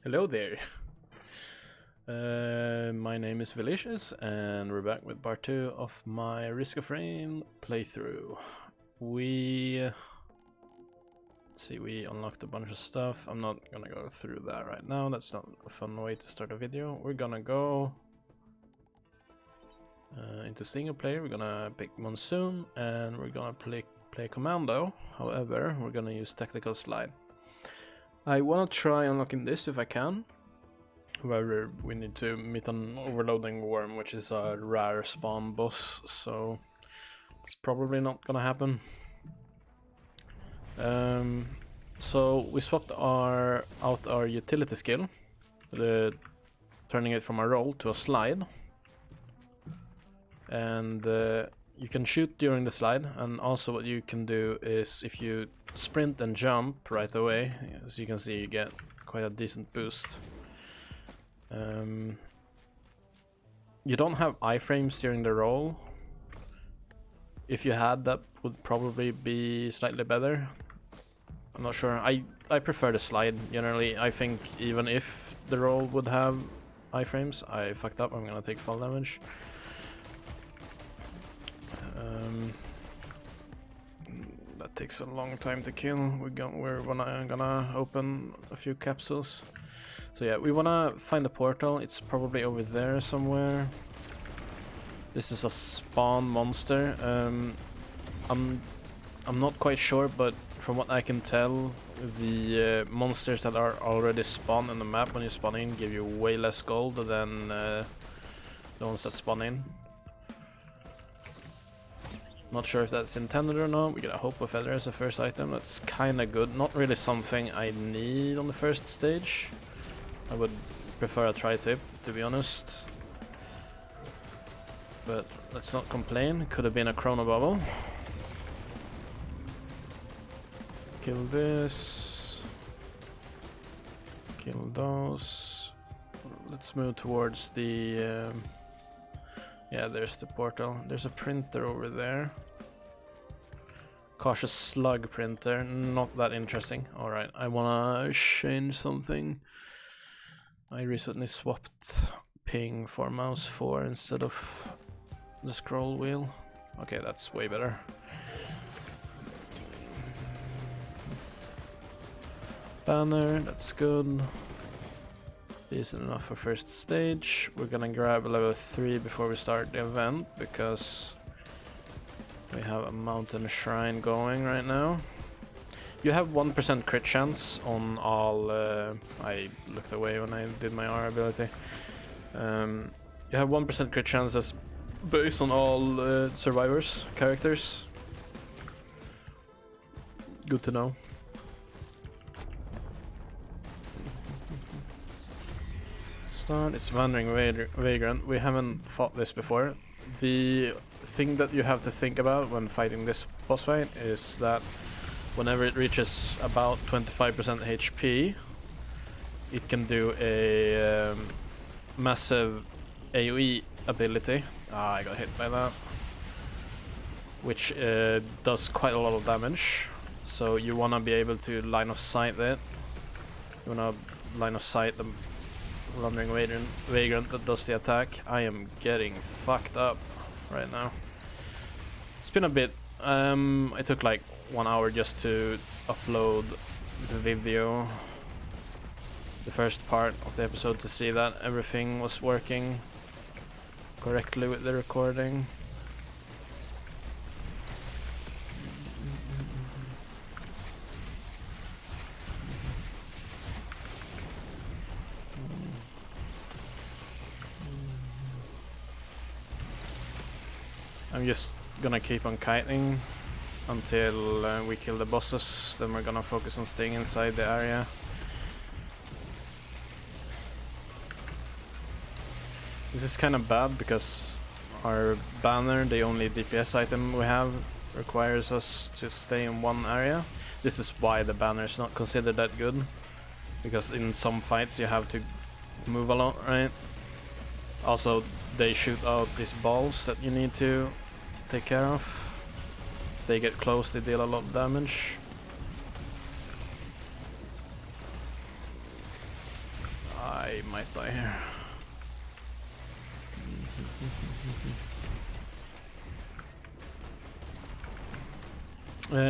Hello there. My name is Velicious, and we're back with part 2 of my Risk of Rain playthrough. Let's see, we unlocked a bunch of stuff. I'm not gonna go through that right now. That's not a fun way to start a video. We're gonna go into single player. We're gonna pick Monsoon, and we're gonna play Commando. However, we're gonna use Tactical Slide. I wanna try unlocking this if I can. However, we need to meet an overloading worm, which is a rare spawn boss, so it's probably not gonna happen. So we swapped out our utility skill, turning it from a roll to a slide, and you can shoot during the slide. And also what you can do is, if you sprint and jump right away, as you can see, you get quite a decent boost. You don't have iframes during the roll. If you had, that would probably be slightly better. I'm not sure. I prefer the slide generally. I think even if the roll would have iframes, I fucked up. I'm gonna take fall damage. That takes a long time to kill. We're gonna open a few capsules. So yeah, we wanna find a portal. It's probably over there somewhere. This is a spawn monster. I'm not quite sure, but from what I can tell, the monsters that are already spawned on the map when you spawn in give you way less gold than the ones that spawn in. Not sure if that's intended or not. We get a Hope of Feather as a first item. That's kinda good. Not really something I need on the first stage. I would prefer a tri-tip, to be honest. But let's not complain. Could have been a chrono bubble. Kill this. Kill those. Let's move towards the... yeah, there's the portal. There's a printer over there. Cautious slug printer. Not that interesting. Alright, I wanna change something. I recently swapped ping for mouse 4 instead of the scroll wheel. Okay, that's way better. Banner, that's good. Decent enough for first stage. We're gonna grab a level 3 before we start the event, because we have a mountain shrine going right now. You have 1% crit chance on all... I looked away when I did my R ability. You have 1% crit chances based on all survivors characters. Good to know. Start. It's Wandering Vagrant. We haven't fought this before. The thing that you have to think about when fighting this boss fight is that whenever it reaches about 25% HP, it can do a massive AoE ability. Ah, I got hit by that. Which does quite a lot of damage. So you wanna be able to line of sight it. You wanna line of sight the Wandering Vagrant that does the attack. I am getting fucked up right now. It's been a bit... it took like 1 hour just to upload the video, the first part of the episode, to see that everything was working correctly with the recording. I'm just gonna keep on kiting until we kill the bosses. Then we're gonna focus on staying inside the area. This is kind of bad because our banner, the only DPS item we have, requires us to stay in one area. This is why the banner is not considered that good, because in some fights you have to move a lot, right? Also, they shoot out these balls that you need to take care of. If they get close, they deal a lot of damage. might die here.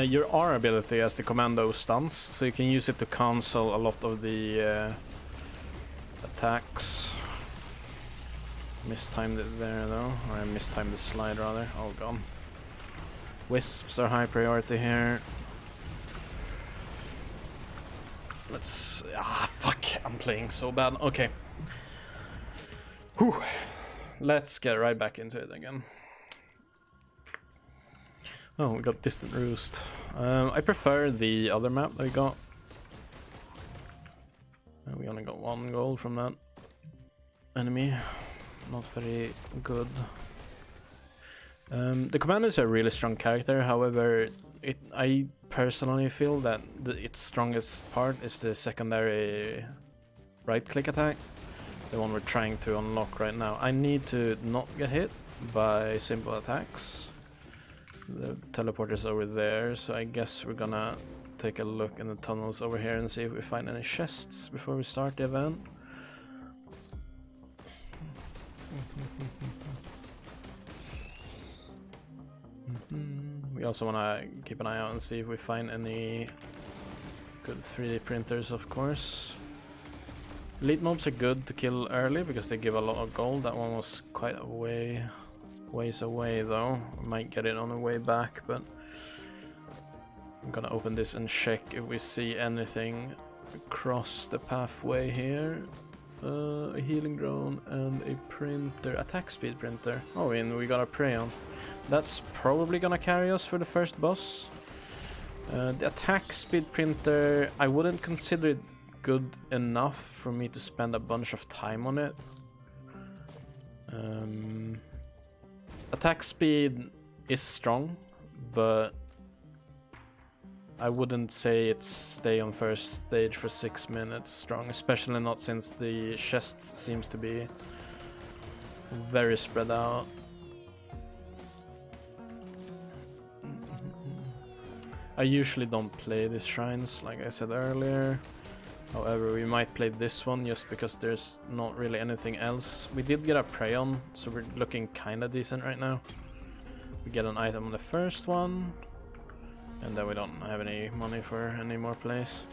Your R ability has the commando stuns, so you can use it to cancel a lot of the attacks. Mistimed it there though, or I mistimed the slide rather. Oh god. Wisps are high priority here. Let's... fuck, I'm playing so bad. Okay. Whew. Let's get right back into it again. Oh, we got Distant Roost. I prefer the other map that we got. We only got 1 gold from that enemy. Not very good. The commander is a really strong character, however, I personally feel that its strongest part is the secondary right-click attack. The one we're trying to unlock right now. I need to not get hit by simple attacks. The teleporter's over there, so I guess we're gonna take a look in the tunnels over here and see if we find any chests before we start the event. We also want to keep an eye out and see if we find any good 3D printers, of course. Elite mobs are good to kill early because they give a lot of gold. That one was quite a ways away though. We might get it on the way back, but I'm gonna open this and check if we see anything across the pathway here. A healing drone and a printer, attack speed printer. Oh, and we got a Praeon. That's probably gonna carry us for the first boss. The attack speed printer, I wouldn't consider it good enough for me to spend a bunch of time on it. Attack speed is strong, but I wouldn't say it's stay on first stage for 6 minutes strong, especially not since the chest seems to be very spread out. I usually don't play these shrines, like I said earlier. However, we might play this one just because there's not really anything else. We did get a Praeon, so we're looking kinda decent right now. We get an item on the first one. And then we don't have any money for any more plays.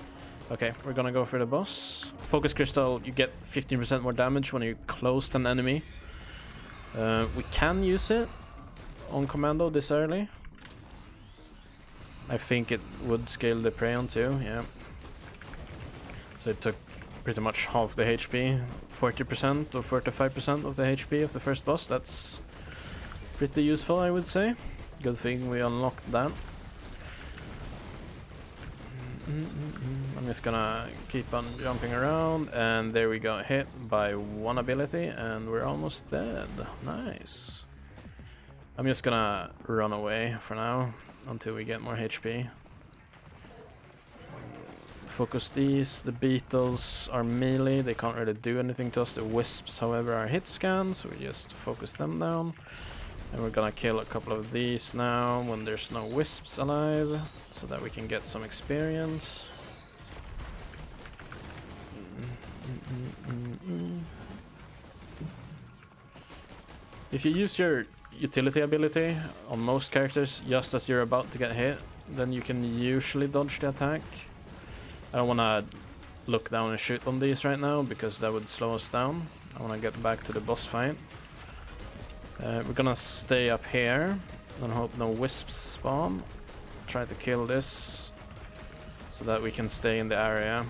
Okay, we're gonna go for the boss. Focus Crystal, you get 15% more damage when you're close to an enemy. We can use it on commando this early. I think it would scale the Praeon too, yeah. So it took pretty much half the HP, 40% or 45% of the HP of the first boss. That's pretty useful, I would say. Good thing we unlocked that. I'm just gonna keep on jumping around, and there we go, hit by 1 ability, and we're almost dead. Nice. I'm just gonna run away for now until we get more HP. Focus these. The beetles are melee, they can't really do anything to us. The wisps, however, are hit scans, so we just focus them down. And we're gonna kill a couple of these now when there's no wisps alive, so that we can get some experience. If you use your utility ability on most characters just as you're about to get hit, then you can usually dodge the attack. I don't wanna look down and shoot on these right now because that would slow us down. I wanna get back to the boss fight. We're gonna stay up here and hope no wisps spawn. Try to kill this so that we can stay in the area.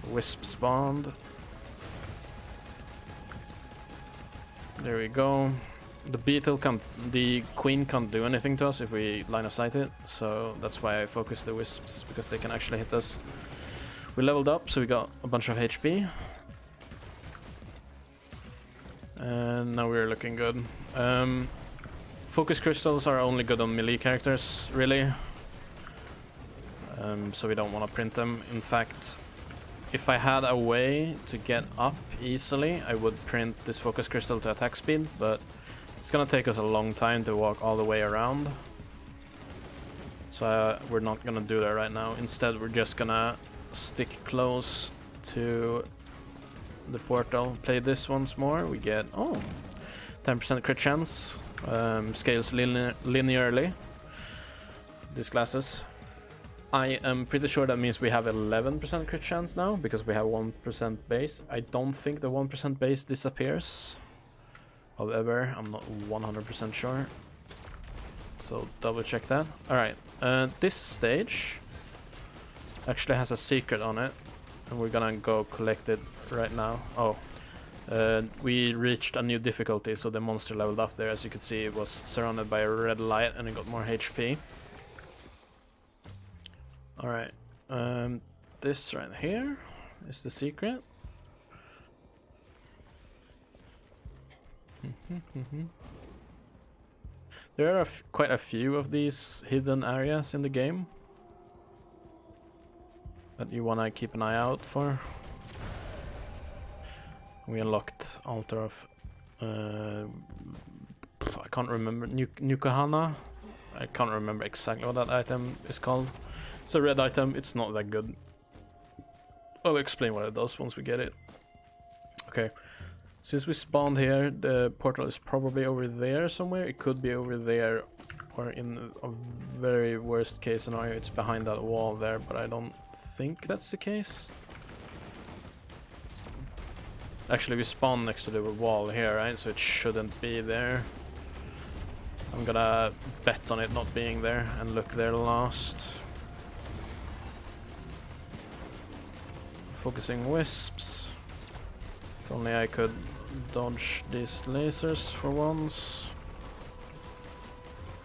Wisp spawned. There we go. The beetle can't, the queen can't do anything to us if we line of sight it, so that's why I focus the wisps, because they can actually hit us. We leveled up, so we got a bunch of HP. And now we're looking good. Focus crystals are only good on melee characters, really. So we don't want to print them. In fact, if I had a way to get up easily, I would print this focus crystal to attack speed, but it's gonna take us a long time to walk all the way around. So we're not gonna do that right now. Instead, we're just gonna stick close to the portal. Play this once more, we get 10% crit chance. Scales linearly. These classes. I am pretty sure that means we have 11% crit chance now because we have 1% base. I don't think the 1% base disappears. However, I'm not 100% sure. So double check that. Alright, this stage actually has a secret on it. And we're gonna go collect it right now. Oh, we reached a new difficulty, so the monster leveled up there. As you can see, it was surrounded by a red light and it got more HP. Alright, this right here is the secret. There are quite a few of these hidden areas in the game that you want to keep an eye out for. We unlocked Altar of I can't remember, Nukahana. I can't remember exactly what that item is called. It's a red item, it's not that good. I'll explain what it does once we get it. Okay, since we spawned here, the portal is probably over there somewhere. It could be over there, or in a very worst case scenario, it's behind that wall there, but I don't think that's the case. Actually, we spawned next to the wall here, right? So it shouldn't be there. I'm gonna bet on it not being there and look there last. Focusing wisps. If only I could dodge these lasers for once.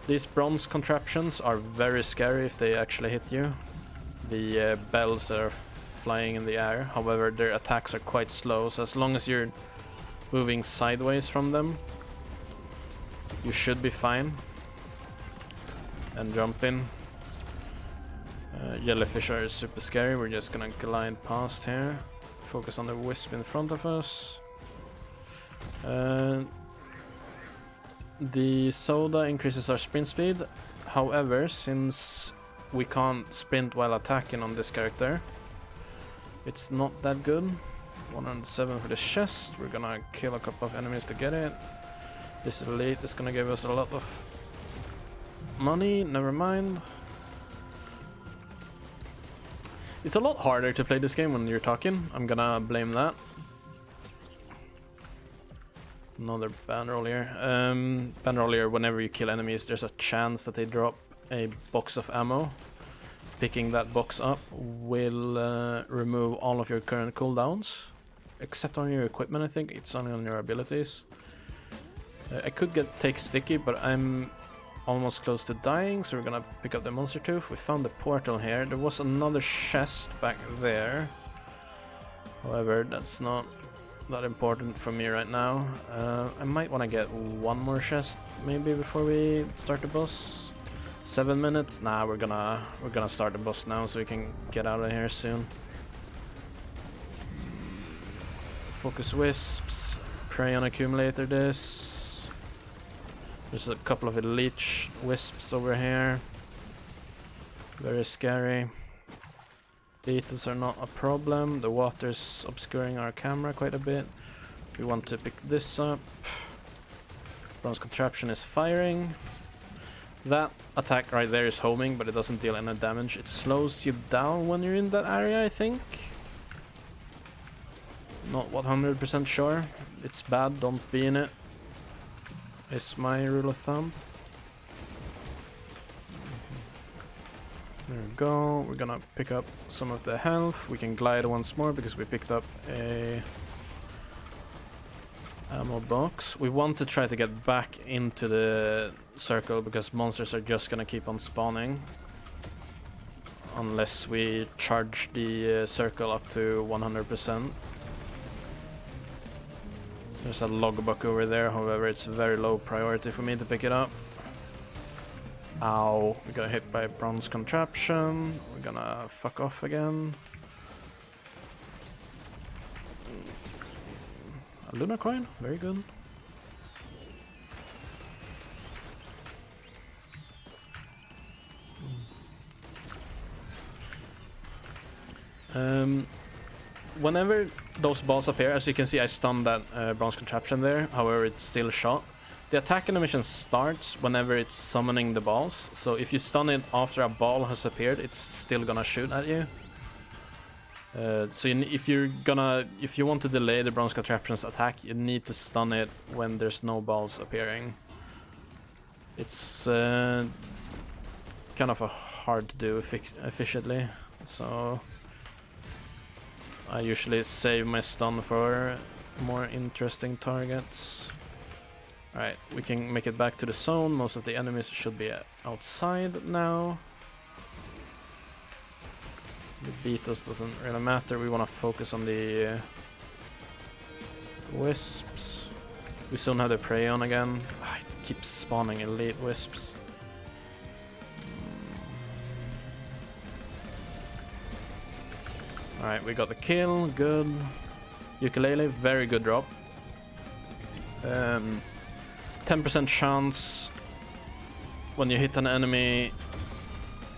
These bronze contraptions are very scary if they actually hit you. The bells that are flying in the air. However, their attacks are quite slow, so as long as you're moving sideways from them, you should be fine. And jumping. Jellyfish are super scary. We're just gonna glide past here. Focus on the wisp in front of us. The soda increases our sprint speed. However, since we can't sprint while attacking on this character, it's not that good. 107 for the chest. We're gonna kill a couple of enemies to get it. This elite is gonna give us a lot of money. Never mind. It's a lot harder to play this game when you're talking. I'm gonna blame that. Another bandroll here. Bandroll here, whenever you kill enemies, there's a chance that they drop a box of ammo. Picking that box up will remove all of your current cooldowns. Except on your equipment, I think. It's only on your abilities. I could take sticky, but I'm almost close to dying, so we're gonna pick up the monster tooth. We found the portal here. There was another chest back there. However, that's not that important for me right now. I might want to get one more chest maybe before we start the boss. 7 minutes? Nah, we're gonna start the boss now so we can get out of here soon. Focus wisps. Prey on accumulator this. There's a couple of leech wisps over here. Very scary. Beetles are not a problem. The water's obscuring our camera quite a bit. We want to pick this up. Bronze contraption is firing. That attack right there is homing, but it doesn't deal any damage. It slows you down when you're in that area, I think. Not 100% sure. It's bad, don't be in it. Is my rule of thumb. There we go. We're gonna pick up some of the health. We can glide once more because we picked up a ammo box. We want to try to get back into the circle because monsters are just gonna keep on spawning unless we charge the circle up to 100%. There's a logbook over there, however it's very low priority for me to pick it up. Ow, we got hit by a bronze contraption. We're gonna fuck off again. A lunar coin, very good. whenever those balls appear, as you can see, I stunned that bronze contraption there. However, it's still shot. The attack animation starts whenever it's summoning the balls. So if you stun it after a ball has appeared, it's still gonna shoot at you. So if you want to delay the bronze contraption's attack, you need to stun it when there's no balls appearing. It's kind of hard to do efficiently, so I usually save my stun for more interesting targets. Alright, we can make it back to the zone. Most of the enemies should be outside now. The beetles doesn't really matter. We want to focus on the wisps. We soon have the prey on again. It keeps spawning elite wisps. Alright, we got the kill. Good. Ukulele, very good drop. 10% chance when you hit an enemy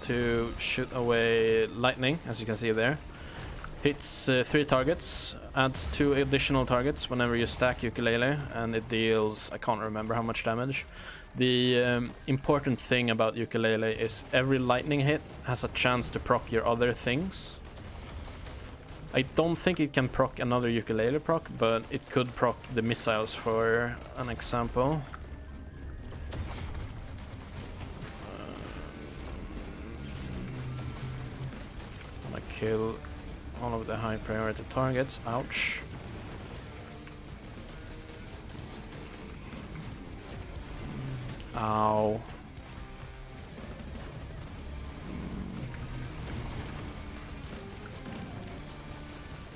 to shoot away lightning, as you can see there. Hits 3 targets, adds 2 additional targets whenever you stack Ukulele, and it deals, I can't remember how much damage. The important thing about Ukulele is every lightning hit has a chance to proc your other things. I don't think it can proc another Ukulele proc, but it could proc the missiles, for an example. Kill all of the high priority targets. Ouch. Ow.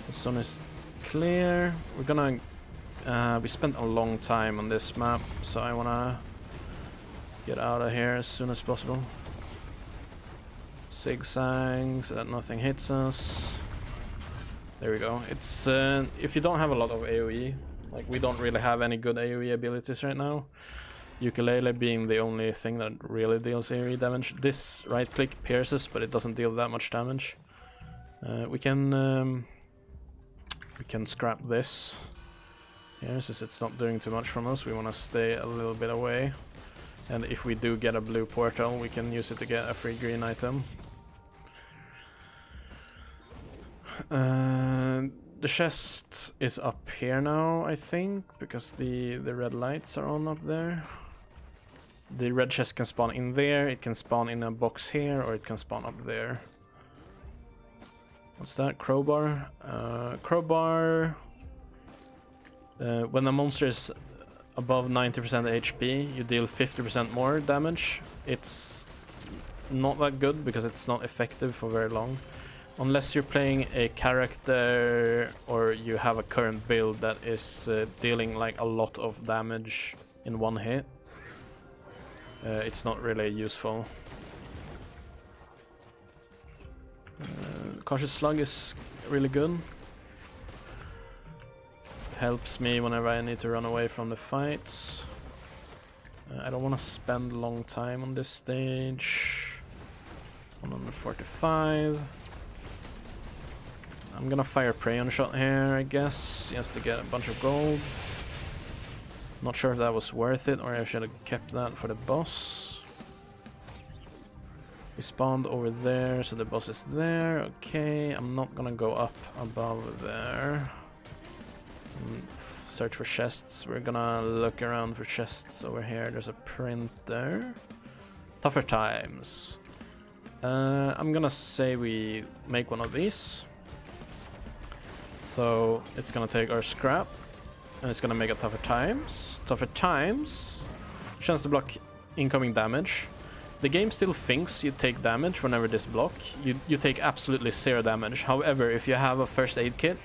The sun is clear. We're gonna we spent a long time on this map, so I wanna get out of here as soon as possible. Zigzag so that nothing hits us. There we go. It's if you don't have a lot of AoE, like we don't really have any good AoE abilities right now. Ukulele being the only thing that really deals AoE damage. This right click pierces, but it doesn't deal that much damage. We can scrap this here since it's not doing too much from us. We want to stay a little bit away, and if we do get a blue portal, we can use it to get a free green item. The chest is up here now, I think, because the red lights are on up there. The red chest can spawn in there, it can spawn in a box here, or it can spawn up there. What's that? Crowbar? Crowbar... when a monster is above 90% HP, you deal 50% more damage. It's not that good because it's not effective for very long. Unless you're playing a character or you have a current build that is dealing like a lot of damage in one hit, it's not really useful. Cautious Slug is really good. Helps me whenever I need to run away from the fights. I don't want to spend a long time on this stage. 145. I'm gonna fire Prayon Shot here, I guess, just to get a bunch of gold. Not sure if that was worth it, or I should have kept that for the boss. We spawned over there, so the boss is there. Okay, I'm not gonna go up above there. Search for chests. We're gonna look around for chests over here. There's a printer. Tougher times. I'm gonna say we make one of these. So it's gonna take our scrap, and it's gonna make a tougher times. Tougher times. Chance to block incoming damage. The game still thinks you take damage whenever this block. You take absolutely 0 damage. However, if you have a first aid kit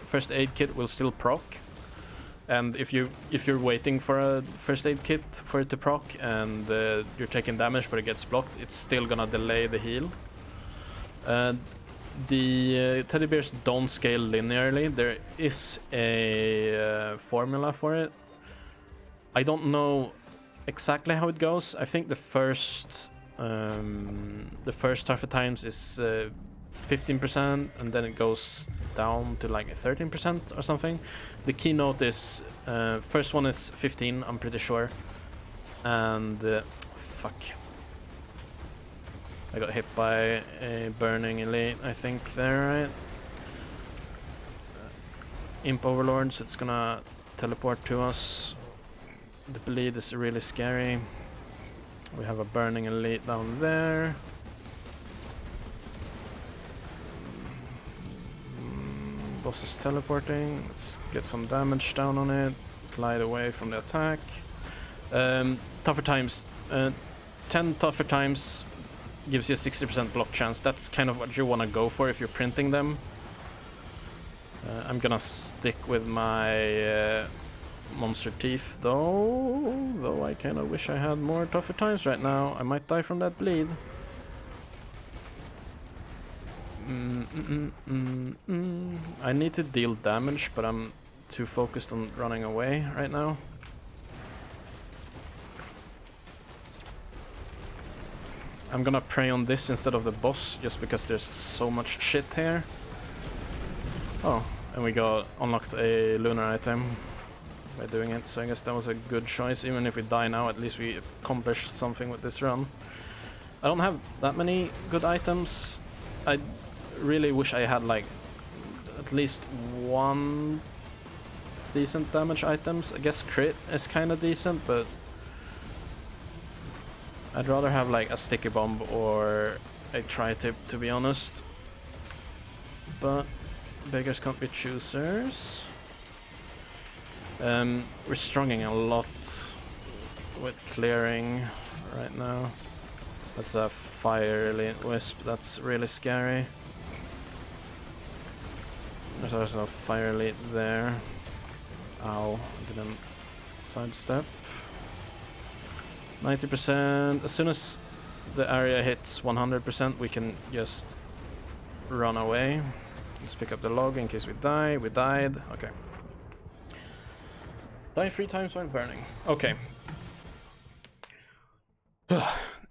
will still proc. And if you're waiting for a first aid kit for it to proc and you're taking damage but it gets blocked, it's still gonna delay the heal. The teddy bears don't scale linearly. There is a formula for it. I don't know exactly how it goes. I think the first tougher times is 15%, and then it goes down to like 13% or something. The keynote is first one is 15, I'm pretty sure, and fuck, I got hit by a burning elite, I think there, right? Imp overlords, it's gonna teleport to us. The bleed is really scary. We have a burning elite down there. Boss is teleporting. Let's get some damage down on it. Glide away from the attack. Tougher times. 10 tougher times gives you a 60% block chance. That's kind of what you want to go for if you're printing them. I'm gonna stick with my monster teeth though I kind of wish I had more tougher times right now. I might die from that bleed. I need to deal damage, but I'm too focused on running away right now. I'm gonna prey on this instead of the boss, just because there's so much shit here. Oh, and we got unlocked a lunar item by doing it, so I guess that was a good choice. Even if we die now, at least we accomplished something with this run. I don't have that many good items. I really wish I had like at least one decent damage items. I guess crit is kind of decent, but I'd rather have like a sticky bomb or a tri-tip, to be honest. But beggars can't be choosers. We're struggling a lot with clearing right now. That's a fire elite wisp, that's really scary. There's also a fire elite there. Ow, I didn't sidestep. 90%. As soon as the area hits 100%, we can just run away. Let's pick up the log in case we die. We died. Okay. Die 3 times while burning. Okay.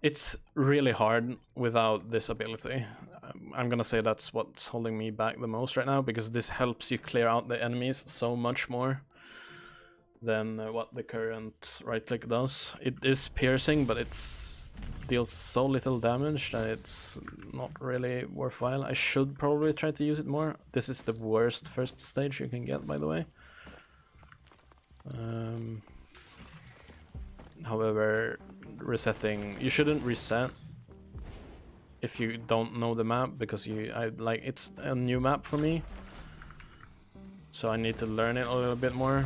It's really hard without this ability. I'm gonna say that's what's holding me back the most right now, because this helps you clear out the enemies so much more than what the current right click does. It is piercing, but it deals so little damage that it's not really worthwhile. I should probably try to use it more. This is the worst first stage you can get, by the way. However, resetting, you shouldn't reset if you don't know the map, because it's a new map for me, so I need to learn it a little bit more.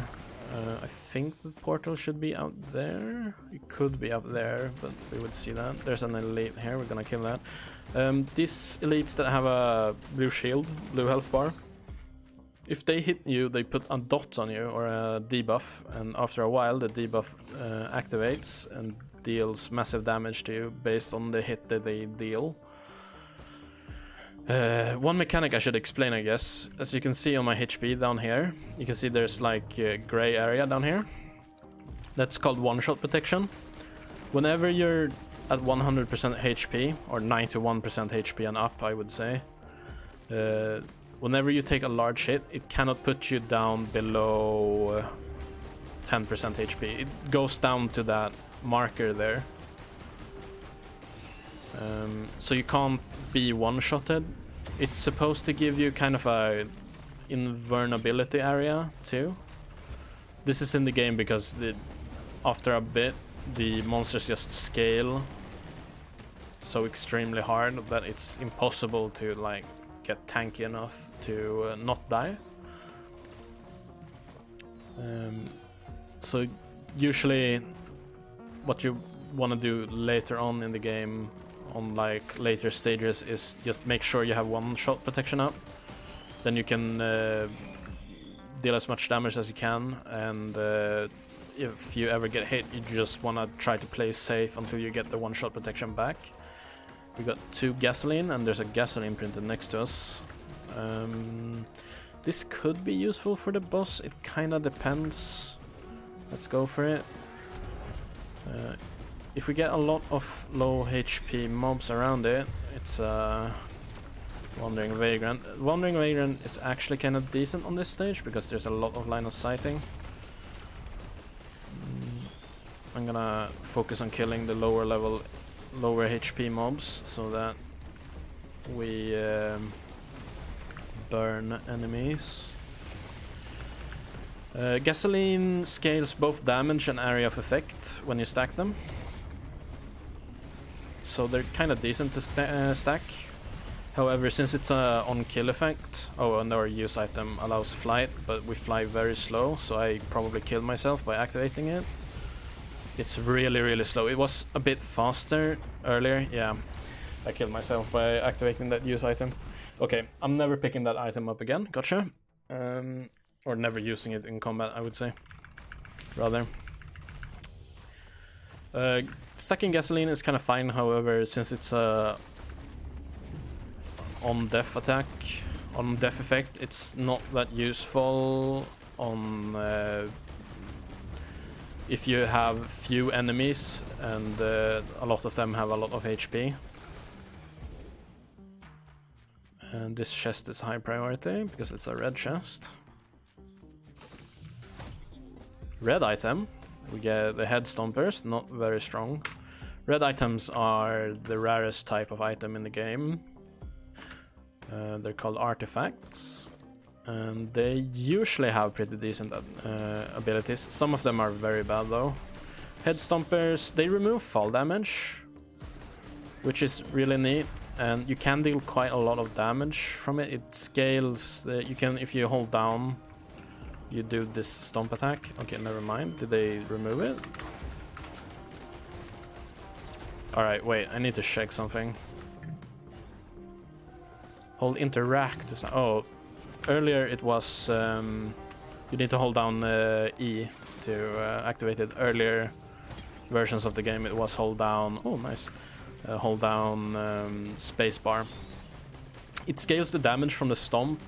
I think the portal should be out there. It could be up there, but we would see that. There's an elite here, we're gonna kill that. These elites that have a blue shield, blue health bar, if they hit you, they put a dot on you, or a debuff, and after a while the debuff activates and deals massive damage to you based on the hit that they deal. One mechanic I should explain, I guess. As you can see on my HP down here, you can see there's like a gray area down here. That's called one-shot protection. Whenever you're at 100% HP, or 91% HP and up, I would say, whenever you take a large hit, it cannot put you down below 10% HP. It goes down to that marker there. So you can't be one-shotted. It's supposed to give you kind of a invulnerability area too. This is in the game because after a bit the monsters just scale so extremely hard that it's impossible to like get tanky enough to not die. So usually what you want to do later on in the game, on like later stages, is just make sure you have one-shot protection up. Then you can deal as much damage as you can, and if you ever get hit, you just want to try to play safe until you get the one-shot protection back. We got 2 gasoline, and there's a gasoline printed next to us. This could be useful for the boss, it kinda depends. Let's go for it. If we get a lot of low HP mobs around it, it's Wandering Vagrant. Wandering Vagrant is actually kind of decent on this stage because there's a lot of line of sighting. I'm gonna focus on killing the lower level, lower HP mobs so that we burn enemies. Gasoline scales both damage and area of effect when you stack them. So they're kind of decent to stack. However, since it's a on-kill effect, and our use item allows flight, but we fly very slow, so I probably killed myself by activating it. It's really, really slow. It was a bit faster earlier, yeah. I killed myself by activating that use item. Okay, I'm never picking that item up again, gotcha. Or never using it in combat, I would say, rather. Stacking gasoline is kind of fine, however, since it's a on-death attack, on-death effect, it's not that useful on if you have few enemies and a lot of them have a lot of HP. And this chest is high priority because it's a red chest. Red item, we get the head stompers, not very strong. Red items are the rarest type of item in the game. They're called artifacts, and they usually have pretty decent abilities. Some of them are very bad though. Head stompers, they remove fall damage, which is really neat, and you can deal quite a lot of damage from it. It scales, you can, if you hold down, you do this stomp attack. Okay, never mind. Did they remove it? Alright, wait, I need to check something. Hold interact to... Oh, earlier it was... you need to hold down E to activate it. Earlier versions of the game it was hold down... Oh, nice. Hold down spacebar. It scales the damage from the stomp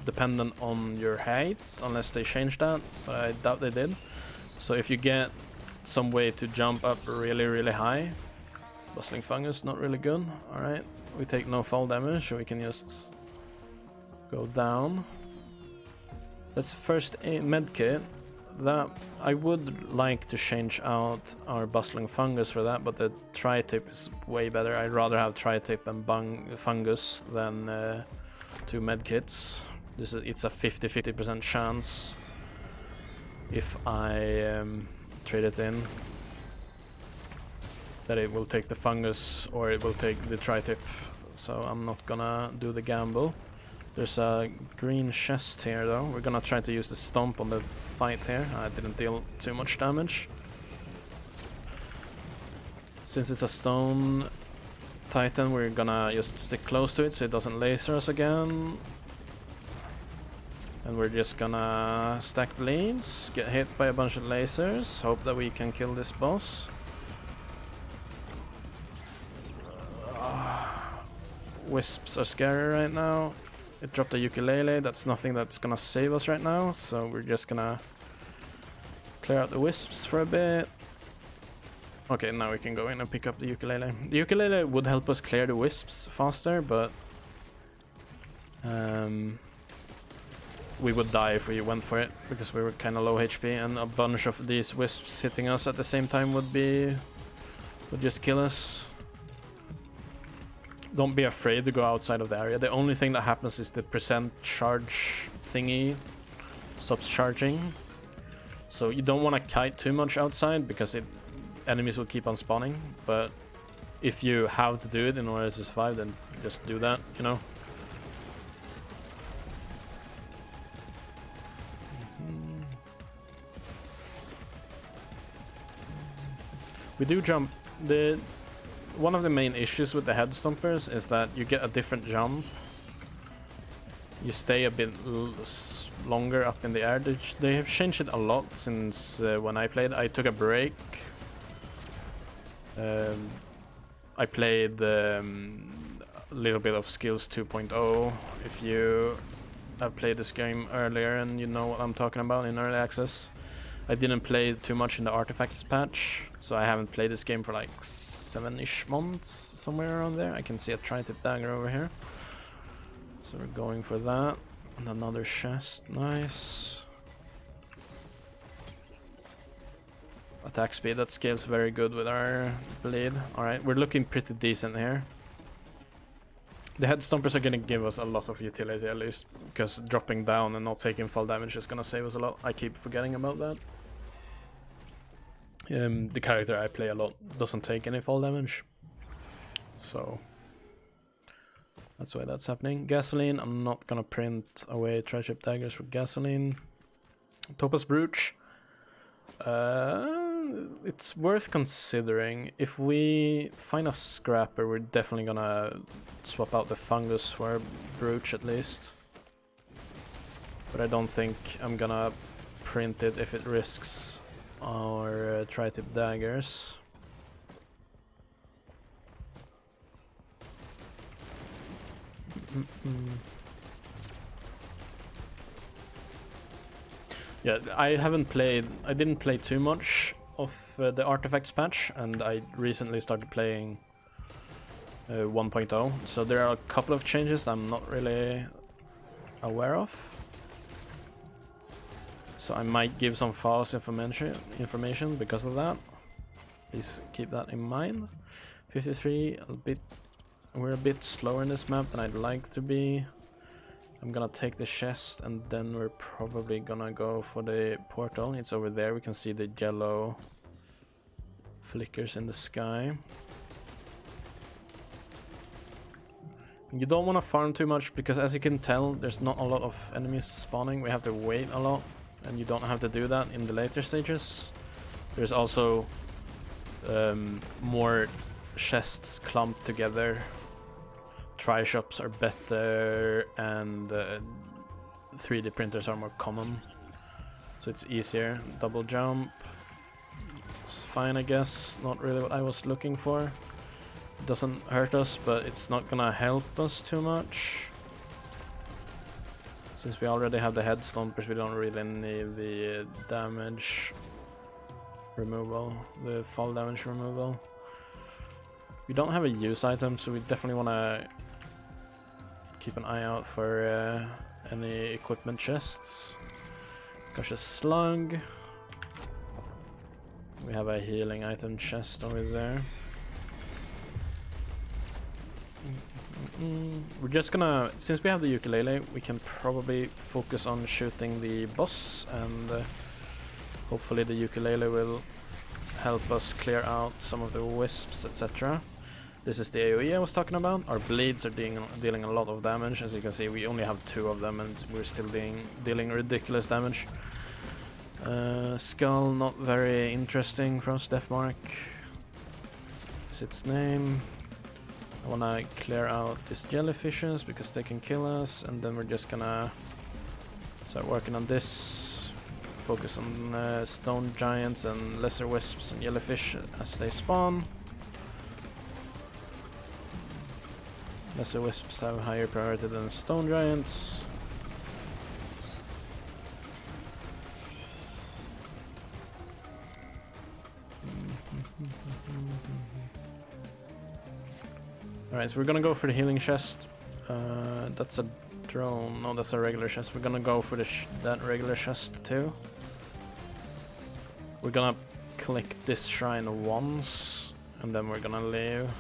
dependent on your height, unless they changed that, but I doubt they did. So if you get some way to jump up really, really high, Bustling Fungus, not really good. Alright, we take no fall damage, so we can just go down. That's the first med kit. That I would like to change out our Bustling Fungus for that, but the Tri-Tip is way better. I'd rather have Tri-Tip and Fungus than 2 med kits. It's a 50-50% chance if I trade it in that it will take the fungus or it will take the Tri-Tip, so I'm not gonna do the gamble. There's a green chest here though. We're gonna try to use the stomp on the fight here. I didn't deal too much damage. Since it's a stone titan, we're gonna just stick close to it so it doesn't laser us again. And we're just gonna stack bleeds, get hit by a bunch of lasers, hope that we can kill this boss. Wisps are scary right now. It dropped a ukulele, that's nothing that's gonna save us right now, so we're just gonna clear out the wisps for a bit. Okay, now we can go in and pick up the ukulele. The ukulele would help us clear the wisps faster, but we would die if we went for it, because we were kind of low HP, and a bunch of these wisps hitting us at the same time would just kill us. Don't be afraid to go outside of the area. The only thing that happens is the percent charge thingy stops charging. So you don't want to kite too much outside, because enemies will keep on spawning. But if you have to do it in order to survive, then just do that, you know? We do jump. One of the main issues with the head stompers is that you get a different jump. You stay a bit longer up in the air. They have changed it a lot since when I played. I took a break. I played a little bit of Skills 2.0. If you have played this game earlier and you know what I'm talking about in early access. I didn't play too much in the artifacts patch, so I haven't played this game for like 7-ish months, somewhere around there. I can see a Tri-Tip dagger over here. So we're going for that. And another chest, nice. Attack speed, that scales very good with our bleed. Alright, we're looking pretty decent here. The head stompers are gonna give us a lot of utility at least, because dropping down and not taking fall damage is gonna save us a lot. I keep forgetting about that. The character I play a lot doesn't take any fall damage. So that's why that's happening. Gasoline, I'm not gonna print away tri-chip daggers for gasoline. Topaz Brooch. It's worth considering. If we find a scrapper, we're definitely gonna swap out the fungus for a brooch at least. But I don't think I'm gonna print it if it risks our tri-tip daggers. Yeah, I didn't play too much of the artifacts patch, and I recently started playing 1.0, so there are a couple of changes I'm not really aware of. So I might give some false information because of that. Please keep that in mind. 53, we're a bit slower in this map than I'd like to be. I'm gonna take the chest, and then we're probably gonna go for the portal. It's over there, we can see the yellow flickers in the sky. You don't want to farm too much, because as you can tell, there's not a lot of enemies spawning. We have to wait a lot, and you don't have to do that in the later stages. There's also more chests clumped together. Tri-shops are better, and 3D printers are more common, so it's easier. Double jump, it's fine, I guess. Not really what I was looking for. It doesn't hurt us, but it's not gonna help us too much. Since we already have the head stompers, we don't really need the damage removal, the fall damage removal. We don't have a use item, so we definitely want to keep an eye out for any equipment chests. Gosh, a slug. We have a healing item chest over there. We're just gonna, since we have the ukulele, we can probably focus on shooting the boss, and hopefully the ukulele will help us clear out some of the wisps, etc. This is the AoE I was talking about. Our bleeds are dealing a lot of damage. As you can see, we only have 2 of them, and we're still dealing ridiculous damage. Skull, not very interesting for us. Deathmark is its name. I wanna clear out these jellyfishes because they can kill us, and then we're just gonna start working on this. Focus on stone giants and lesser wisps and jellyfish as they spawn. Lesser wisps have higher priority than stone giants. Alright, so we're gonna go for the healing chest. That's a drone. No, that's a regular chest. We're gonna go for that regular chest too. We're gonna click this shrine once, and then we're gonna leave.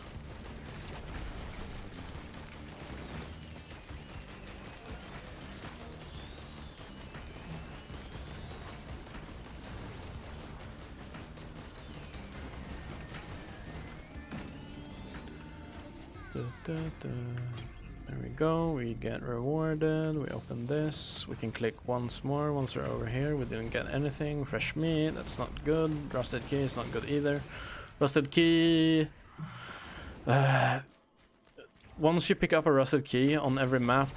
There we go, we get rewarded, we open this, we can click once more once we're over here. We didn't get anything. Fresh meat, that's not good. Rusted key is not good either. Rusted key, once you pick up a rusted key on every map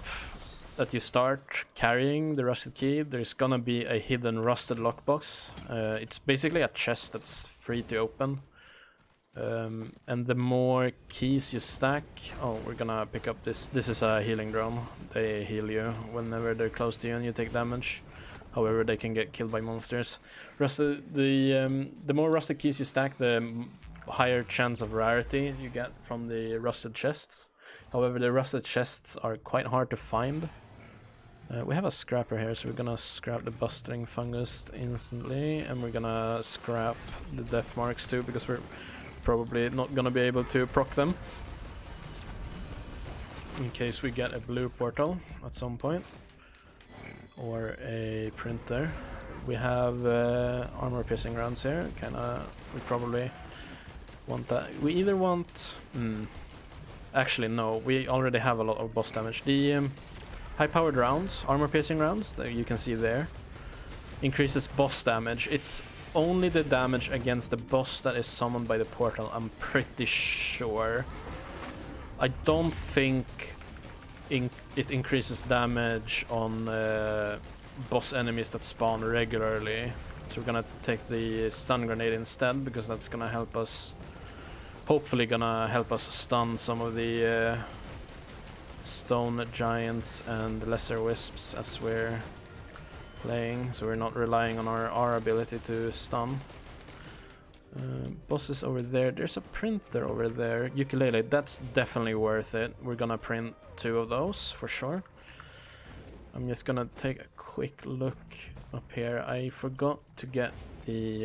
that you start carrying the rusted key, there's gonna be a hidden rusted lockbox. It's basically a chest that's free to open. And the more keys you stack... Oh, we're gonna pick up this. This is a healing drone. They heal you whenever they're close to you and you take damage. However, they can get killed by monsters. The more rusted keys you stack, the higher chance of rarity you get from the rusted chests. However, the rusted chests are quite hard to find. We have a scrapper here, so we're gonna scrap the bustling fungus instantly, and we're gonna scrap the death marks too, because we're probably not gonna be able to proc them. In case we get a blue portal at some point. Or a printer. We have armor piercing rounds here, we probably want that. We either want... Actually, no, we already have a lot of boss damage. The high-powered rounds, armor-piercing rounds, that you can see there, increases boss damage. It's only the damage against the boss that is summoned by the portal, I'm pretty sure. I don't think it increases damage on boss enemies that spawn regularly. So we're gonna take the stun grenade instead, because that's gonna help us... Hopefully gonna help us stun some of the stone giants and lesser wisps as we're playing, so we're not relying on our ability to stun. Bosses over there. There's a printer over there. Ukulele, that's definitely worth it. We're gonna print 2 of those for sure. I'm just gonna take a quick look up here. I forgot to get the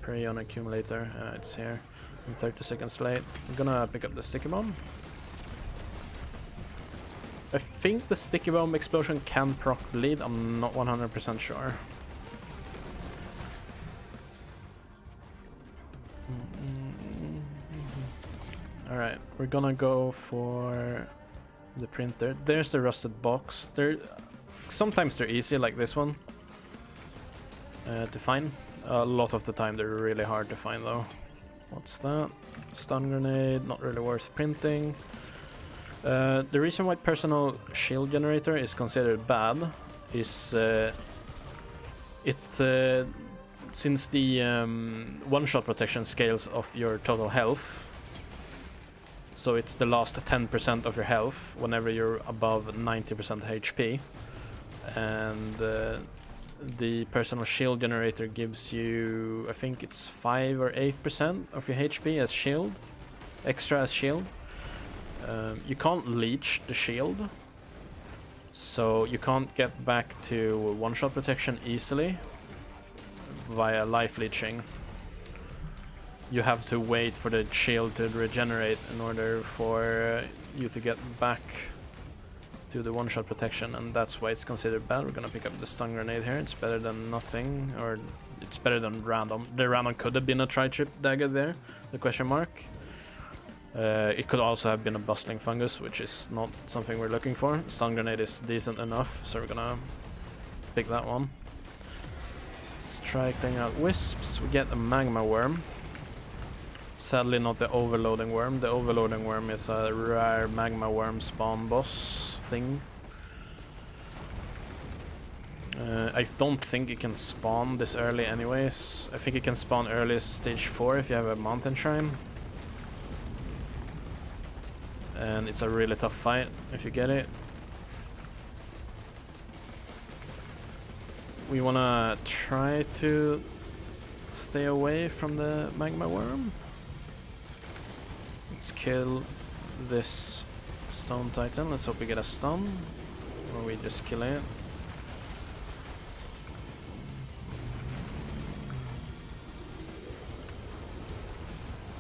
Perion accumulator. It's here. I'm 30 seconds late. I'm gonna pick up the sticky bomb. I think the sticky bomb explosion can proc bleed. I'm not 100% sure. Alright, we're gonna go for the printer. There's the rusted box. Sometimes they're easy, like this one, to find. A lot of the time they're really hard to find though. What's that? Stun grenade, not really worth printing. The reason why personal shield generator is considered bad is since the one-shot protection scales of your total health, so it's the last 10% of your health whenever you're above 90% HP, and the personal shield generator gives you, I think it's 5 or 8% of your HP as shield, extra as shield. You can't leech the shield, so you can't get back to one-shot protection easily via life leeching. You have to wait for the shield to regenerate in order for you to get back to the one-shot protection, and that's why it's considered bad. We're gonna pick up the stun grenade here. It's better than nothing, or it's better than random. The random could have been a tri-trip dagger there, the question mark. It could also have been a bustling fungus, which is not something we're looking for. Stun grenade is decent enough, so we're gonna pick that one. Striking out wisps. We get a magma worm. Sadly not the overloading worm. The overloading worm is a rare magma worm spawn boss thing. I don't think it can spawn this early anyways. I think it can spawn early as stage 4 if you have a mountain shrine. And it's a really tough fight if you get it. We wanna try to stay away from the magma worm. Let's kill this stone titan. Let's hope we get a stun, or we just kill it.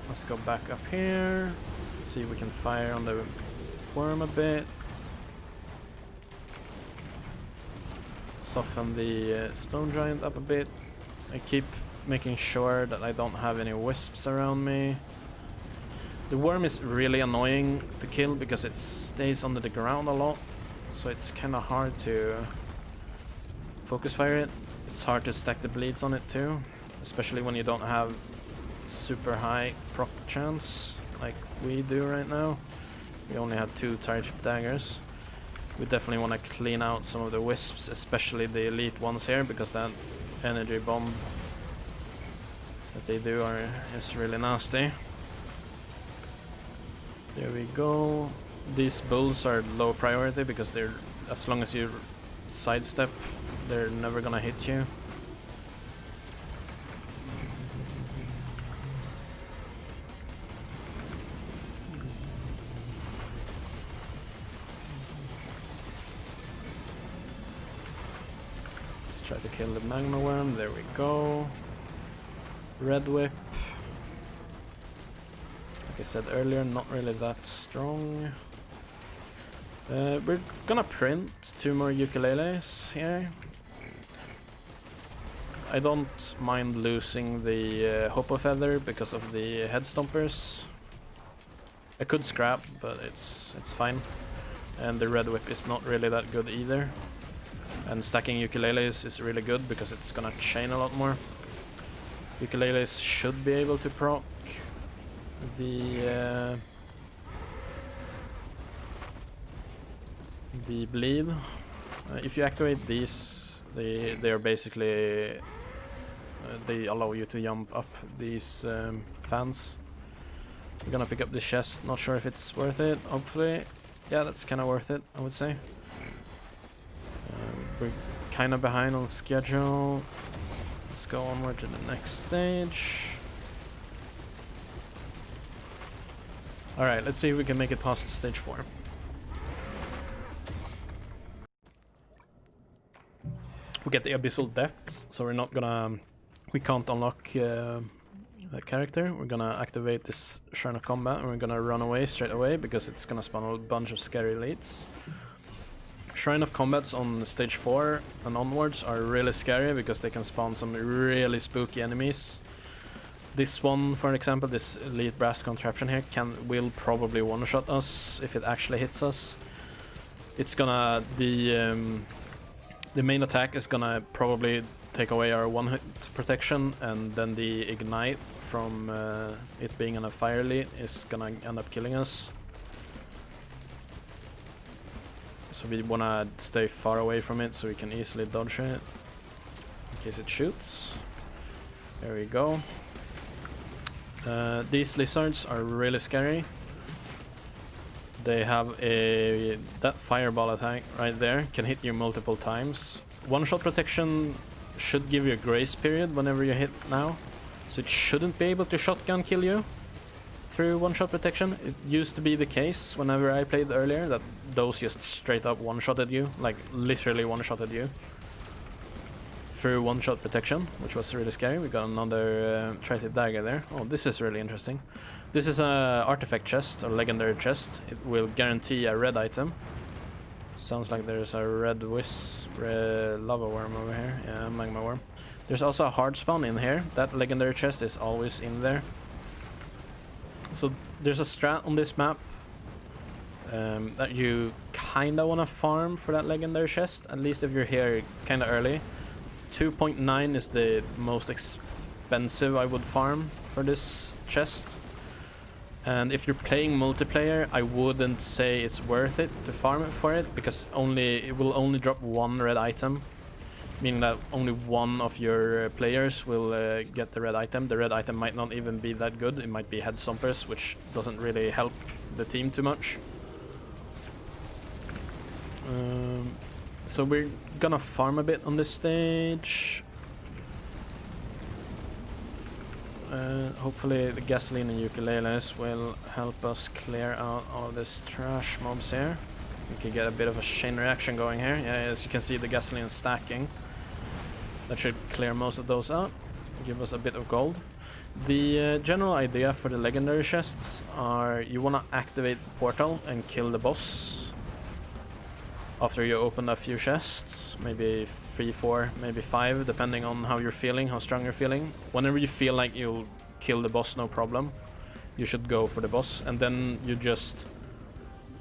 Let's go back up here. See if we can fire on the worm a bit. Soften the stone giant up a bit. I keep making sure that I don't have any wisps around me. The worm is really annoying to kill because it stays under the ground a lot, so it's kind of hard to focus fire it. It's hard to stack the bleeds on it too, especially when you don't have super high proc chance like we do right now. We only have 2 tri-chip daggers. We definitely want to clean out some of the wisps, especially the elite ones here, because that energy bomb that they do is really nasty. There we go. These bulls are low priority because they're, as long as you sidestep, they're never gonna hit you. Let's try to kill the Magma Worm. There we go. Red Whip. Like I said earlier, not really that strong. We're gonna print 2 more ukuleles here. I don't mind losing the Hoppo Feather because of the head stompers. I could scrap, but it's fine. And the Red Whip is not really that good either. And stacking ukuleles is really good because it's gonna chain a lot more. Ukuleles should be able to proc the bleed. If you activate these, they are basically they allow you to jump up these fans. We're gonna pick up the chest. Not sure if it's worth it. Hopefully, yeah, that's kind of worth it, I would say. We're kind of behind on schedule. Let's go onward to the next stage. Alright, let's see if we can make it past stage 4. We get the Abyssal Depths, so we're not gonna... We can't unlock the character. We're gonna activate this Shrine of Combat and we're gonna run away straight away because it's gonna spawn a bunch of scary elites. Shrine of Combats on stage 4 and onwards are really scary because they can spawn some really spooky enemies. This one, for example, this elite brass contraption here will probably one-shot us if it actually hits us. It's gonna... The main attack is gonna probably take away our one-hit protection, and then the ignite from it being on a fire elite is gonna end up killing us. So we wanna stay far away from it so we can easily dodge it in case it shoots. There we go. These lizards are really scary. They have that fireball attack right there can hit you multiple times. One-shot protection should give you a grace period whenever you hit now, so it shouldn't be able to shotgun kill you through one-shot protection. It used to be the case whenever I played earlier that those just straight up one-shotted you, like literally one-shotted you through one-shot protection, which was really scary. We got another Tri-Tip Dagger there. Oh, this is really interesting. This is a artifact chest, or legendary chest. It will guarantee a red item. Sounds like there's a red lava worm over here. Yeah, magma worm. There's also a hard spawn in here. That legendary chest is always in there. So there's a strat on this map that you kinda wanna farm for that legendary chest, at least if you're here kinda early. 2.9 is the most expensive I would farm for this chest. And if you're playing multiplayer, I wouldn't say it's worth it to farm it for it, because it will only drop 1 red item, meaning that only 1 of your players will get the red item. The red item might not even be that good. It might be head stompers, which doesn't really help the team too much. So we're gonna farm a bit on this stage. Hopefully the gasoline and ukuleles will help us clear out all of this trash mobs here. We can get a bit of a chain reaction going here. Yeah, as you can see, the gasoline is stacking. That should clear most of those out, give us a bit of gold. The general idea for the legendary chests are you want to activate the portal and kill the boss after you open a few chests, maybe 3, 4, maybe 5, depending on how you're feeling, how strong you're feeling. Whenever you feel like you'll kill the boss, no problem, you should go for the boss, and then you just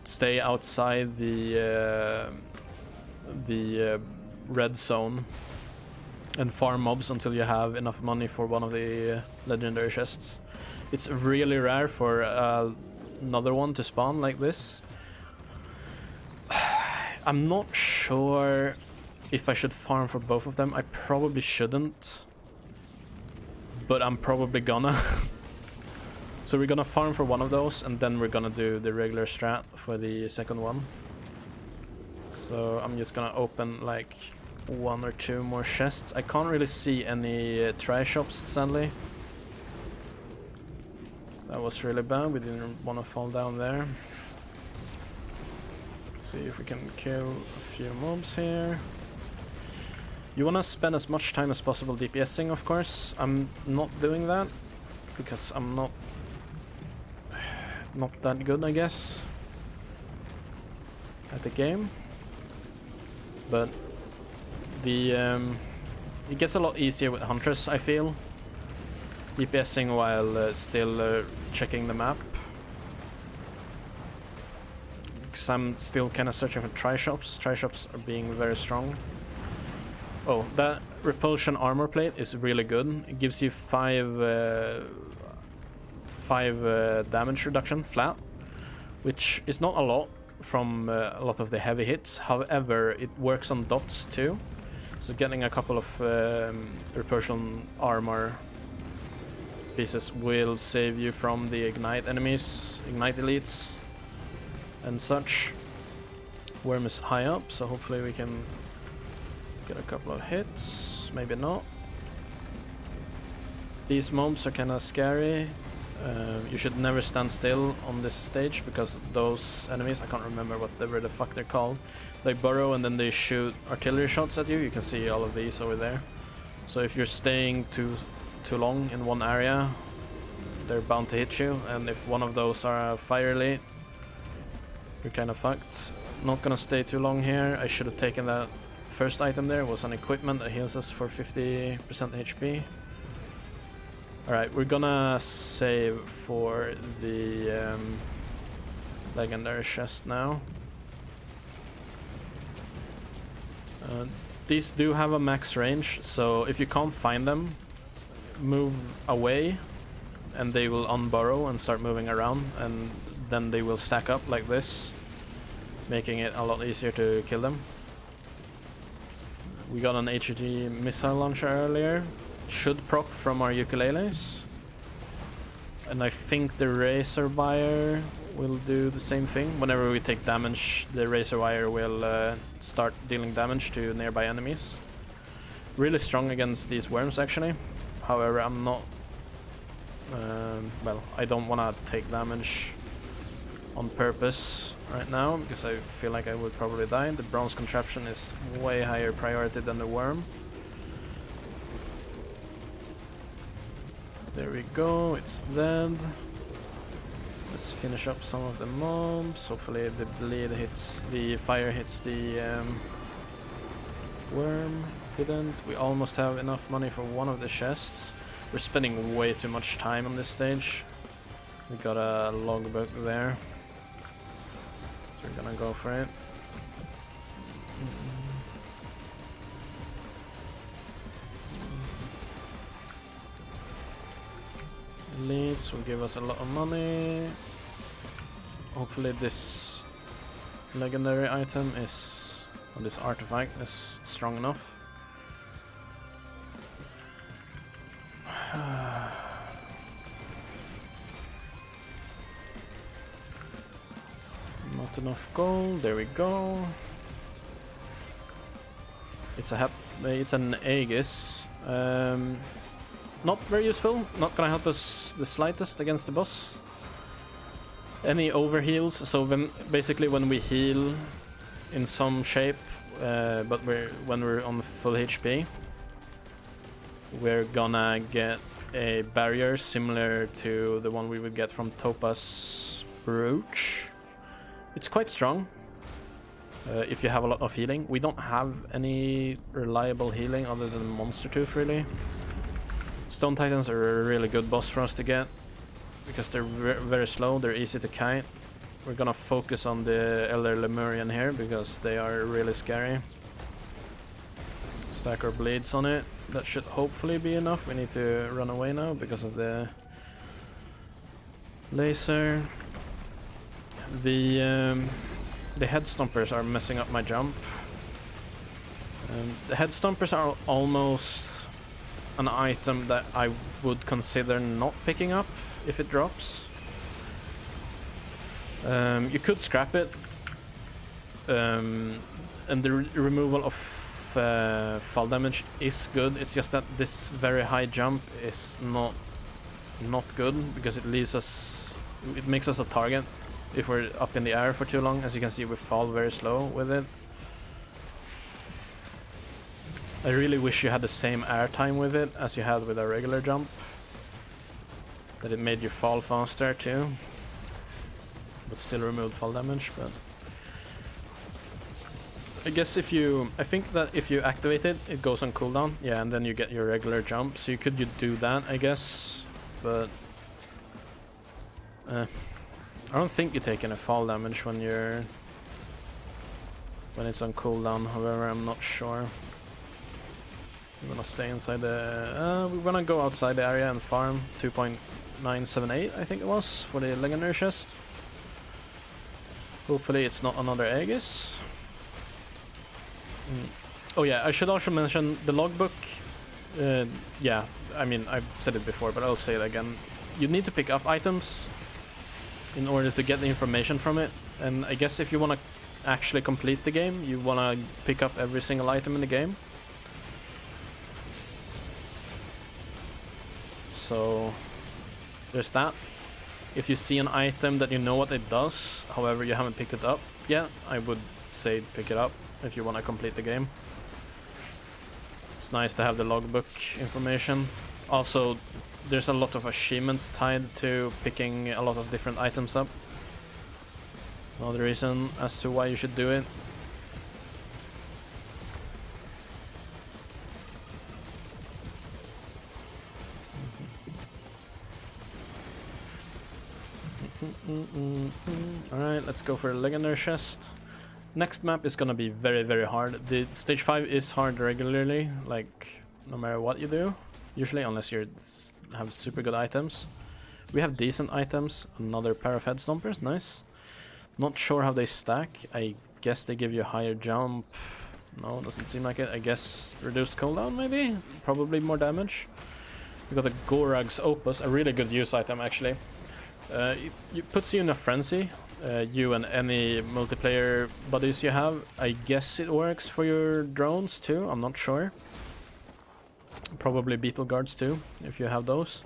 stay outside the red zone and farm mobs until you have enough money for one of the legendary chests. It's really rare for another one to spawn like this. I'm not sure if I should farm for both of them. I probably shouldn't, but I'm probably gonna. So we're gonna farm for one of those, and then we're gonna do the regular strat for the second one. So I'm just gonna open like 1 or 2 more chests. I can't really see any tri-shops, sadly. That was really bad. We didn't want to fall down there. See if we can kill a few mobs here. You want to spend as much time as possible DPSing, of course. I'm not doing that because I'm not that good, I guess, at the game. But the it gets a lot easier with Huntress, I feel. DPSing while still checking the map. Because I'm still kind of searching for tri-shops. Tri-shops are being very strong. Oh, that repulsion armor plate is really good. It gives you 5 damage reduction flat, which is not a lot from a lot of the heavy hits. However, it works on dots too. So getting a couple of repulsion armor pieces will save you from the ignite enemies, ignite elites and such. Worm is high up, so hopefully we can get a couple of hits, maybe not. These mobs are kind of scary. You should never stand still on this stage because those enemies, I can't remember whatever the fuck they're called, they burrow and then they shoot artillery shots at you. You can see all of these over there. So if you're staying too long in one area, they're bound to hit you, and if one of those are a fire elite, you're kind of fucked. Not gonna stay too long here. I should have taken that first item there. It was an equipment that heals us for 50% HP. Alright, we're gonna save for the legendary chest now. These do have a max range, so if you can't find them, move away and they will unburrow and start moving around, and then they will stack up like this, making it a lot easier to kill them. We got an HET missile launcher earlier. Should proc from our ukuleles. And I think the razor wire will do the same thing. Whenever we take damage, the razor wire will start dealing damage to nearby enemies. Really strong against these worms actually. However, I'm not... well, I don't want to take damage on purpose right now because I feel like I would probably die. The bronze contraption is way higher priority than the worm. There we go, it's dead. Let's finish up some of the mobs. Hopefully the bleed hits, the fire hits the worm. Didn't. We almost have enough money for one of the chests. We're spending way too much time on this stage. We got a logbook there, so we're gonna go for it. Leads will give us a lot of money. Hopefully this legendary item is, or this artifact is strong enough. Not enough gold. There we go. It's an Aegis. Not very useful. Not gonna help us the slightest against the boss. Any overheals. So basically when we heal in some shape, but when we're on full HP, we're gonna get a barrier similar to the one we would get from Topaz Brooch. It's quite strong if you have a lot of healing. We don't have any reliable healing other than Monster Tooth, really. Stone Titans are a really good boss for us to get because they're very slow, they're easy to kite. We're gonna focus on the Elder Lemurian here because they are really scary. Stack our blades on it. That should hopefully be enough. We need to run away now because of the laser. The head stompers are messing up my jump. The head stompers are almost an item that I would consider not picking up if it drops. You could scrap it, and the removal of fall damage is good. It's just that this very high jump is not good because it leaves us, it makes us a target if we're up in the air for too long. As you can see, we fall very slow with it. I really wish you had the same airtime with it as you had with a regular jump. That it made you fall faster too. But still removed fall damage, but... I guess I think that if you activate it, it goes on cooldown. Yeah, and then you get your regular jump. So you could do that, I guess. But... I don't think you take any fall damage when it's on cooldown. However, I'm not sure. We're gonna stay inside the... we're gonna go outside the area and farm 2.978, I think it was, for the legendary chest. Hopefully it's not another Aegis. Oh yeah, I should also mention the logbook. Yeah, I mean, I've said it before, but I'll say it again. You need to pick up items in order to get the information from it. And I guess if you want to actually complete the game, you want to pick up every single item in the game. So there's that. If you see an item that you know what it does, however you haven't picked it up yet, I would say pick it up if you want to complete the game. It's nice to have the logbook information. Also, there's a lot of achievements tied to picking a lot of different items up. Another reason as to why you should do it. Alright, let's go for a legendary chest. Next map is gonna be very, very hard. The stage 5 is hard regularly, like no matter what you do. Usually, unless you have super good items. We have decent items. Another pair of head stompers, nice. Not sure how they stack. I guess they give you a higher jump. No, doesn't seem like it. I guess reduced cooldown maybe? Probably more damage. We got the Gorag's Opus, a really good use item actually. It puts you in a frenzy. You and any multiplayer buddies you have. I guess it works for your drones too, I'm not sure. Probably beetle guards too, if you have those.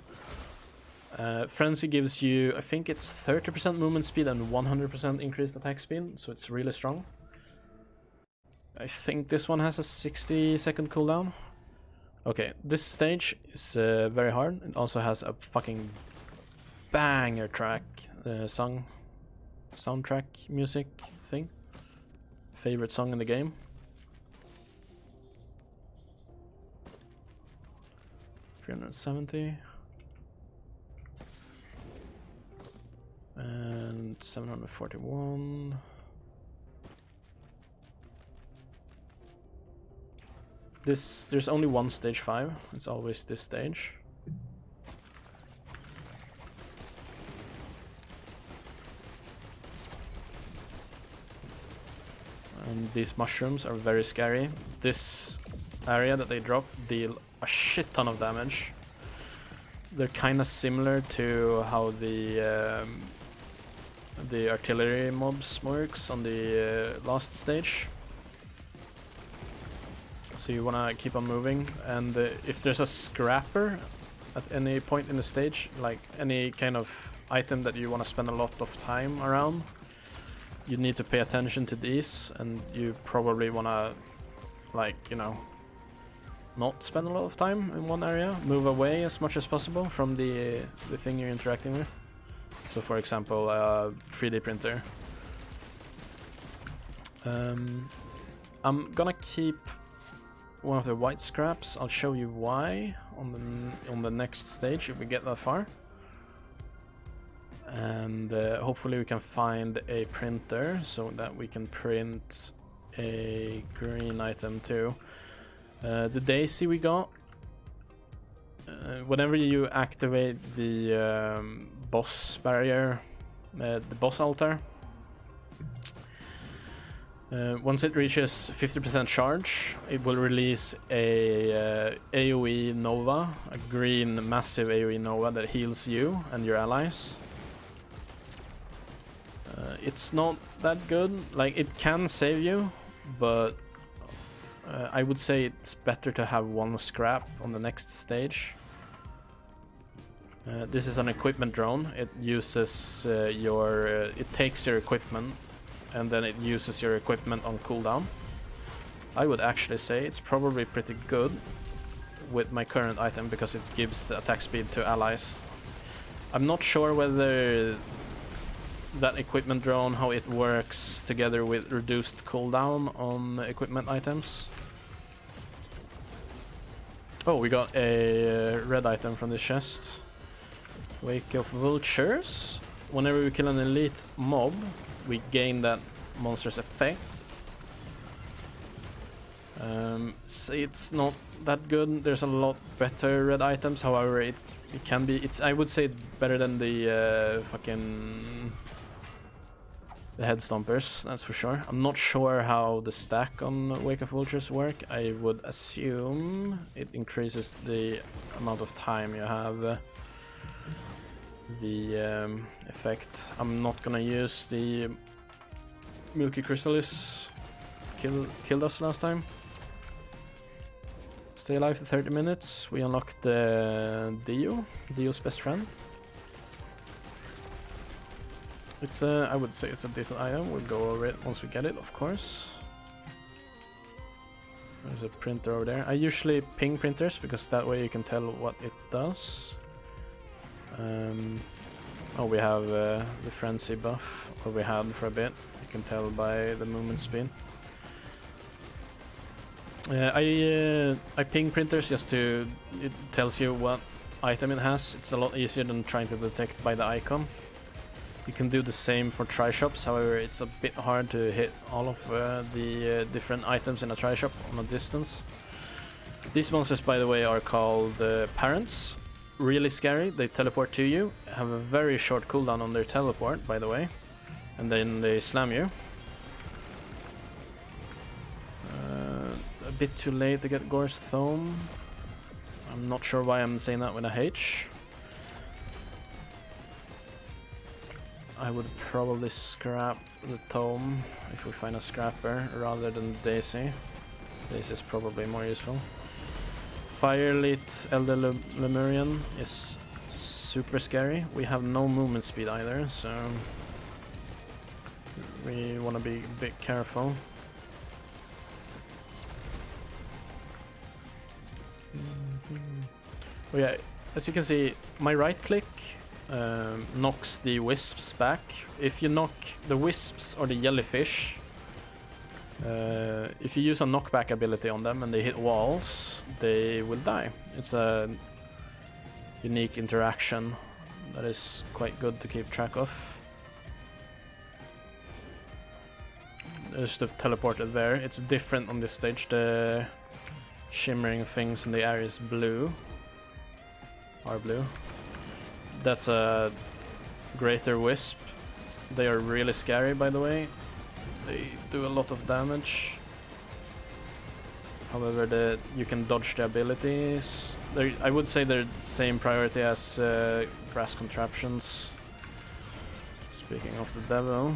Frenzy gives you, I think it's 30% movement speed and 100% increased attack speed, so it's really strong. I think this one has a 60-second cooldown. Okay, this stage is very hard. It also has a fucking banger track, soundtrack music thing. Favorite song in the game. $370 and 741. There's only one stage 5. It's always this stage. And these mushrooms are very scary. This area that they drop deal a shit ton of damage. They're kind of similar to how the artillery mobs works on the last stage. So you want to keep on moving, and if there's a scrapper at any point in the stage, like any kind of item that you want to spend a lot of time around, you need to pay attention to these, and you probably want to, like, you know, not spend a lot of time in one area. Move away as much as possible from the thing you're interacting with. So for example, 3D printer. I'm gonna keep one of the white scraps. I'll show you why on the next stage if we get that far. And hopefully we can find a printer so that we can print a green item too. The Daisy we got, whenever you activate the boss barrier, the boss altar, once it reaches 50% charge, it will release a AoE Nova, a green massive AoE Nova that heals you and your allies. It's not that good, like it can save you, but I would say it's better to have one scrap on the next stage. This is an equipment drone. It uses it takes your equipment and then it uses your equipment on cooldown. I would actually say it's probably pretty good with my current item because it gives attack speed to allies. I'm not sure whether that equipment drone, how it works together with reduced cooldown on equipment items. Oh, we got a red item from the chest. Wake of Vultures. Whenever we kill an elite mob, we gain that monster's effect. So it's not that good. There's a lot better red items. However, it can be. I would say better than the the head stompers. That's for sure. I'm not sure how the stack on Wake of Vultures work. I would assume it increases the amount of time you have the effect. I'm not gonna use the Milky Chrysalis. Killed us last time. Stay alive for 30 minutes. We unlocked the Dio's best friend. It's I would say it's a decent item. We'll go over it once we get it, of course. There's a printer over there. I usually ping printers because that way you can tell what it does. Oh, we have the frenzy buff, or we had for a bit. You can tell by the movement speed. I ping printers just to, it tells you what item it has. It's a lot easier than trying to detect by the icon. You can do the same for tri-shops, however it's a bit hard to hit all of the different items in a tri-shop on a distance. These monsters, by the way, are called parents. Really scary. They teleport to you, have a very short cooldown on their teleport, by the way, and then they slam you. A bit too late to get Gore's Tome. I'm not sure why I'm saying that with a H. I would probably scrap the Tome if we find a scrapper rather than Daisy. Daisy is probably more useful. Firelit Elder Lemurian is super scary. We have no movement speed either, so we want to be a bit careful. Oh yeah, as you can see, my right click knocks the wisps back. If you knock the wisps or the jellyfish, if you use a knockback ability on them and they hit walls, they will die. It's a unique interaction that is quite good to keep track of. There's the teleporter there. It's different on this stage. The shimmering things in the air is blue. Are blue. That's a greater wisp. They are really scary, by the way. They do a lot of damage. However, you can dodge the abilities. I would say they're the same priority as grass contraptions. Speaking of the devil,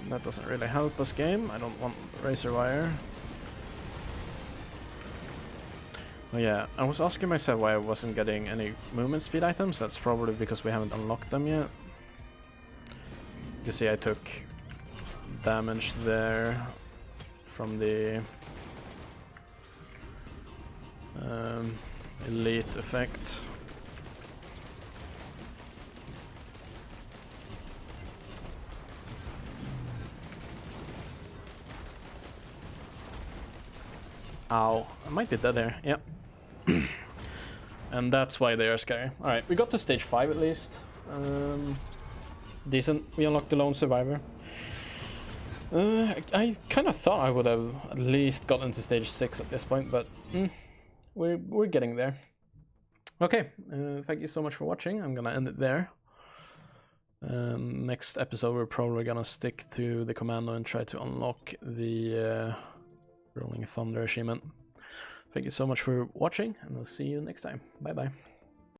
that doesn't really help us game. I don't want razor wire. Oh yeah, I was asking myself why I wasn't getting any movement speed items. That's probably because we haven't unlocked them yet. You see, I took damage there from the elite effect. Ow, I might be dead here. Yep. And that's why they are scary. Alright, we got to stage 5 at least. Decent. We unlocked the lone survivor. I kind of thought I would have at least gotten to stage 6 at this point, but we're getting there. Okay, thank you so much for watching. I'm gonna end it there. Next episode we're probably gonna stick to the commando and try to unlock the Rolling Thunder achievement. Thank you so much for watching, and I'll see you next time. Bye bye.